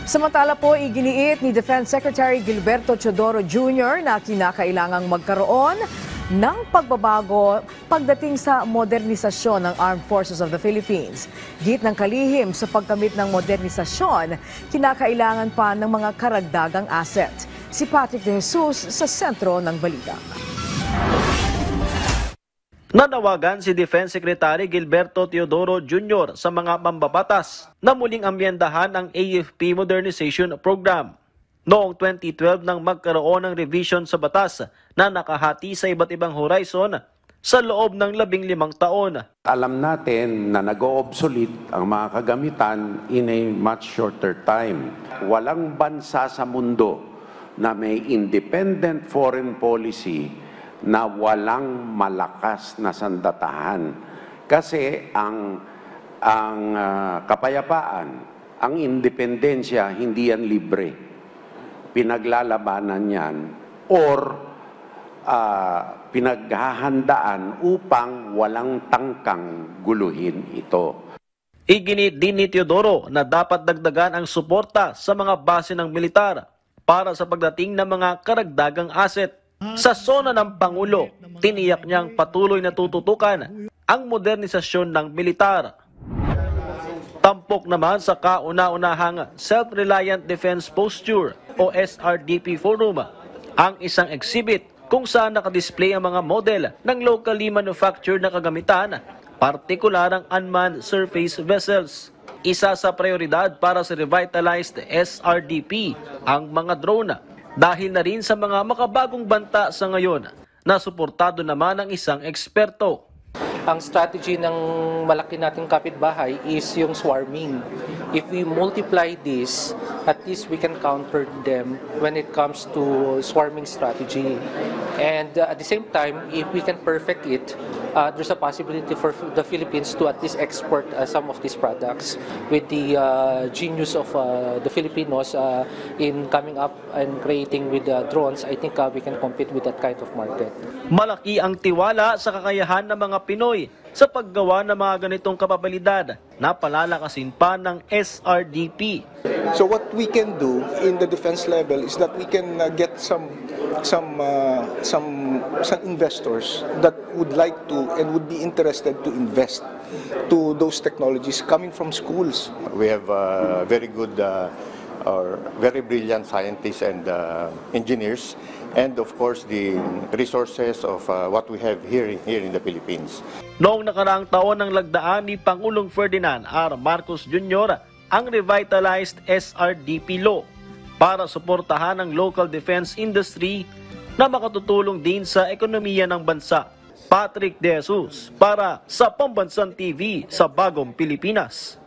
Samantala po, iginiit ni Defense Secretary Gilberto Teodoro Jr. na kinakailangang magkaroon ng pagbabago pagdating sa modernisasyon ng Armed Forces of the Philippines. Git ng kalihim sa pagkamit ng modernisasyon, kinakailangan pa ng mga karagdagang asset. Si Patrick De Jesus sa sentro ng balita. Nanawagan si Defense Secretary Gilberto Teodoro Jr. sa mga mambabatas na muling amyendahan ang AFP Modernization Program. Noong 2012 nang magkaroon ng revision sa batas na nakahati sa iba't ibang horizon sa loob ng 15 taon. Alam natin na nag-o-obsolete ang mga kagamitan in a much shorter time. Walang bansa sa mundo na may independent foreign policy na walang malakas na sandatahan. Kasi ang kapayapaan, ang independensya, hindi yan libre. Pinaglalabanan yan or pinaghahandaan upang walang tangkang guluhin ito. Iginit din ni Teodoro na dapat dagdagan ang suporta sa mga base ng militar para sa pagdating ng mga karagdagang asset. Sa sona ng Pangulo, tiniyak niyang patuloy na tututukan ang modernisasyon ng militar. Tampok naman sa kauna-unahang Self-Reliant Defense Posture o SRDP Forum ang isang exhibit kung saan nakadisplay ang mga model ng locally manufactured na kagamitan, partikular ang unmanned surface vessels. Isa sa prioridad para sa revitalized SRDP ang mga drone dahil na rin sa mga makabagong banta sa ngayon na suportado naman ng isang eksperto. Ang strategy ng malaki nating kapitbahay is yung swarming. If we multiply this, at least we can counter them when it comes to swarming strategy. And at the same time, if we can perfect it, there's a possibility for the Philippines to at least export some of these products. With the genius of the Filipinos in coming up and creating with drones, I think we can compete with that kind of market. Malaki ang tiwala sa kakayahan ng mga Pinoy sa paggawa ng mga ganitong kapabilidad na palalakasin pa ng SRDP. So what we can do in the defense level is that we can get some investors that would like to and would be interested to invest to those technologies coming from schools. We have very good or very brilliant scientists and engineers, and of course the resources of what we have here in the Philippines. Noong nakaraang taon ng lagdaan ni Pangulong Ferdinand R. Marcos Jr. ang revitalized SRDP law para suportahan ang local defense industry na makatutulong din sa ekonomiya ng bansa. Patrick De Jesus para sa Pambansang TV sa Bagong Pilipinas.